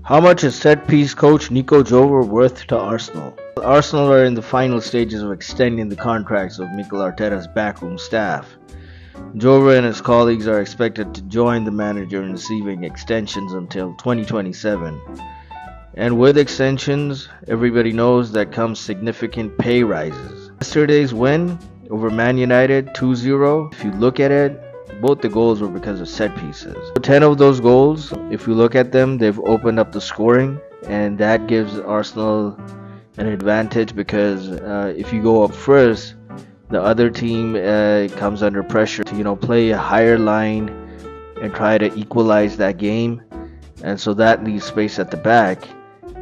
How much is set-piece coach Nico Jover worth to Arsenal? Arsenal are in the final stages of extending the contracts of Mikel Arteta's backroom staff. Jover and his colleagues are expected to join the manager in receiving extensions until 2027. And with extensions, everybody knows that comes significant pay rises. Yesterday's win over Man United 2-0, if you look at it, both the goals were because of set pieces. 10 of those goals, if you look at them, they've opened up the scoring, and that gives Arsenal an advantage because if you go up first, the other team comes under pressure to play a higher line and try to equalize that game, and so that leaves space at the back,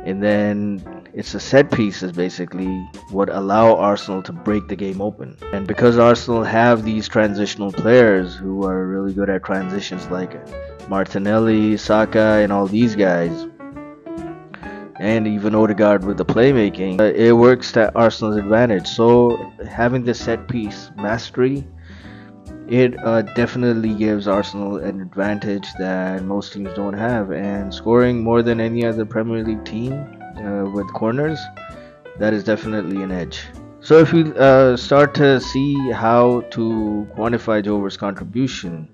and then it's the set pieces basically what allow Arsenal to break the game open. And because Arsenal have these transitional players who are really good at transitions like Martinelli, Saka, and all these guys, and even Odegaard with the playmaking, it works to Arsenal's advantage. So having the set piece mastery, it definitely gives Arsenal an advantage that most teams don't have, and scoring more than any other Premier League team with corners, that is definitely an edge. So if we start to see how to quantify Jover's contribution,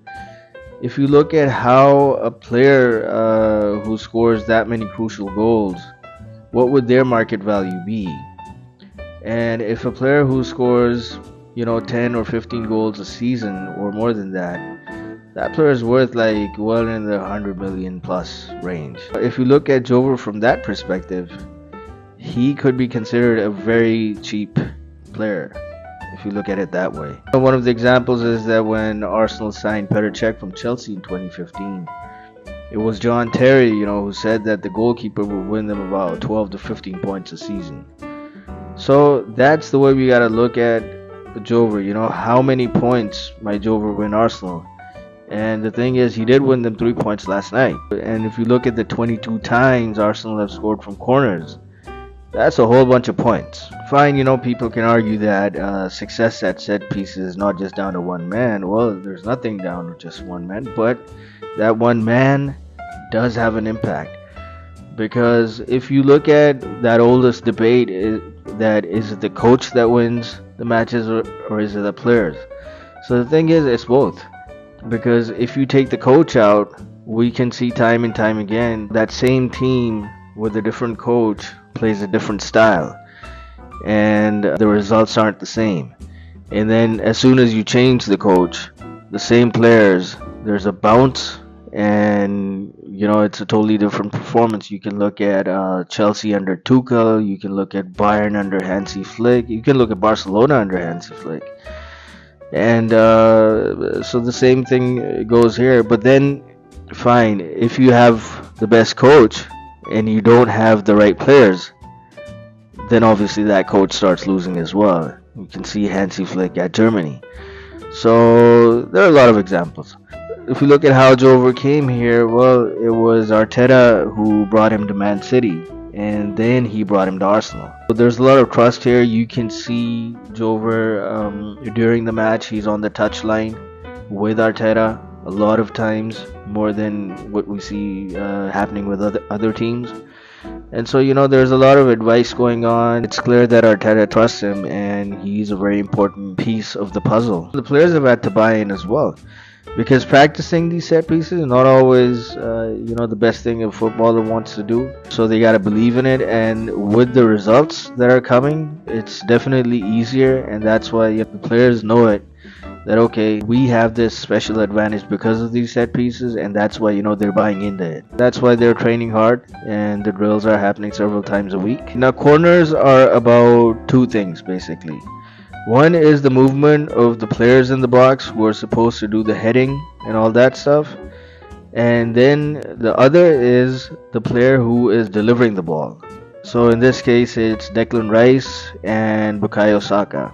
if you look at how a player who scores that many crucial goals, what would their market value be? And if a player who scores 10 or 15 goals a season or more than that, that player is worth well in the 100 million plus range. If you look at Jover from that perspective, he could be considered a very cheap player if you look at it that way. One of the examples is that when Arsenal signed Petr Cech from Chelsea in 2015, it was John Terry, who said that the goalkeeper would win them about 12 to 15 points a season. So that's the way we gotta look at Jover. How many points might Jover win Arsenal? And the thing is, he did win them 3 points last night. And if you look at the 22 times Arsenal have scored from corners, that's a whole bunch of points. Fine, people can argue that success at set pieces is not just down to one man. Well, there's nothing down to just one man, but that one man does have an impact. Because if you look at that oldest debate, that is it the coach that wins the matches or is it the players? So the thing is, it's both. Because if you take the coach out, we can see time and time again that same team with a different coach plays a different style, and the results aren't the same. And then as soon as you change the coach, the same players, there's a bounce, and it's a totally different performance. You can look at Chelsea under Tuchel, you can look at Bayern under Hansi Flick, you can look at Barcelona under Hansi Flick. And so the same thing goes here. But then, fine, if you have the best coach and you don't have the right players, then obviously that coach starts losing as well. You can see Hansi Flick at Germany. So there are a lot of examples. If we look at how Jover came here, well, it was Arteta who brought him to Man City, and then he brought him to Arsenal. So there's a lot of trust here. You can see Jover during the match, he's on the touchline with Arteta a lot of times, more than what we see happening with other teams. And so there's a lot of advice going on. It's clear that Arteta trusts him, and he's a very important piece of the puzzle. The players have had to buy in as well, because practicing these set pieces is not always the best thing a footballer wants to do. So they got to believe in it, and with the results that are coming, it's definitely easier. And that's why the players know it, that okay, we have this special advantage because of these set pieces, and that's why they're buying into it. That's why they're training hard, and the drills are happening several times a week. Now, corners are about two things basically. One is the movement of the players in the box who are supposed to do the heading and all that stuff. And then the other is the player who is delivering the ball. So in this case, it's Declan Rice and Bukayo Saka.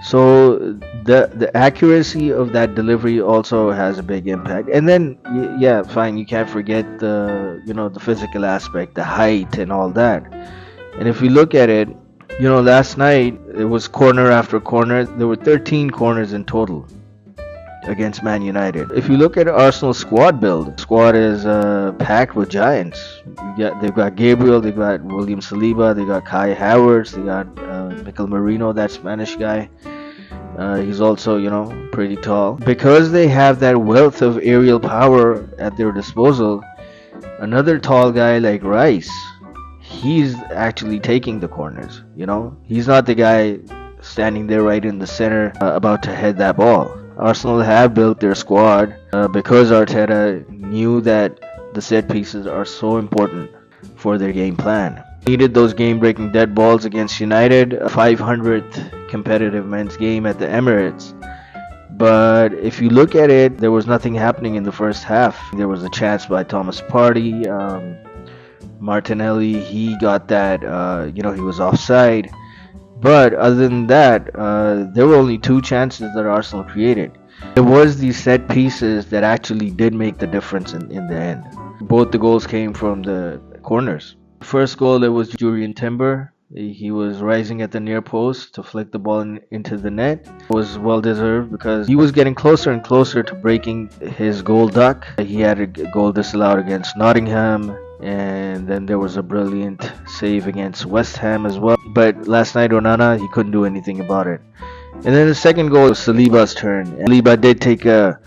So the accuracy of that delivery also has a big impact. And then, yeah, fine, you can't forget the physical aspect, the height and all that. And if we look at it, last night it was corner after corner. There were 13 corners in total. against Man United. If you look at Arsenal's squad build, squad is packed with giants. They've got Gabriel, they've got William Saliba, they got Kai Havertz, they got Mikel Marino, that Spanish guy. He's also, pretty tall. Because they have that wealth of aerial power at their disposal, another tall guy like Rice, he's actually taking the corners. He's not the guy standing there right in the center about to head that ball. Arsenal have built their squad because Arteta knew that the set pieces are so important for their game plan. Needed those game-breaking dead balls against United, a 500th competitive men's game at the Emirates. But if you look at it, there was nothing happening in the first half. There was a chance by Thomas Partey. Martinelli, he got that, he was offside. But other than that, there were only 2 chances that Arsenal created. It was these set pieces that actually did make the difference in the end. Both the goals came from the corners. First goal, it was Jurrien Timber. He was rising at the near post to flick the ball into the net. It was well deserved because he was getting closer and closer to breaking his goal duck. He had a goal disallowed against Nottingham, and then there was a brilliant save against West Ham as well. But last night, Onana, he couldn't do anything about it. And then the second goal was Saliba's turn. And Saliba did take a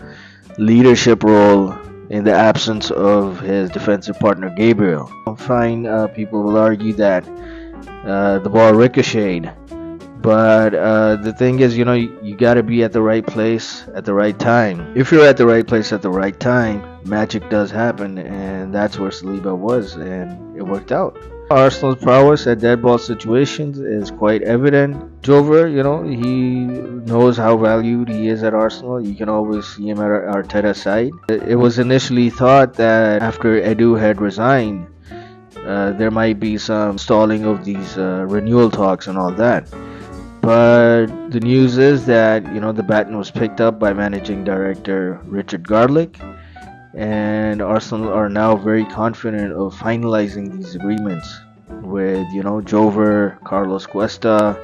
leadership role in the absence of his defensive partner Gabriel. Fine, people will argue that the ball ricocheted, but the thing is, you gotta be at the right place at the right time. If you're at the right place at the right time, magic does happen, and that's where Saliba was, and it worked out. Arsenal's prowess at dead ball situations is quite evident. Jover, he knows how valued he is at Arsenal. You can always see him at Arteta's side. It was initially thought that after Edu had resigned, there might be some stalling of these renewal talks and all that. But the news is that, the baton was picked up by managing director Richard Garlick, and Arsenal are now very confident of finalizing these agreements with, Jover, Carlos Cuesta,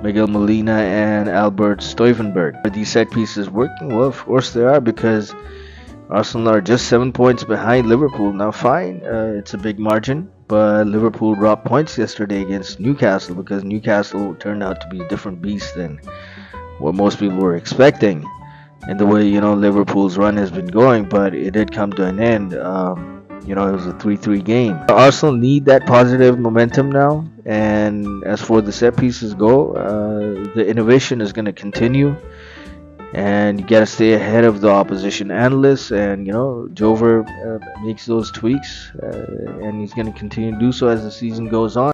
Miguel Molina, and Albert Stuyvenberg. Are these set pieces working? Well, of course they are, because Arsenal are just 7 points behind Liverpool. Now fine, it's a big margin, but Liverpool dropped points yesterday against Newcastle because Newcastle turned out to be a different beast than what most people were expecting. And the way, Liverpool's run has been going, but it did come to an end. It was a 3-3 game. Arsenal need that positive momentum now, and as for the set pieces go, the innovation is going to continue, and you got to stay ahead of the opposition analysts, and Jover makes those tweaks, and he's going to continue to do so as the season goes on.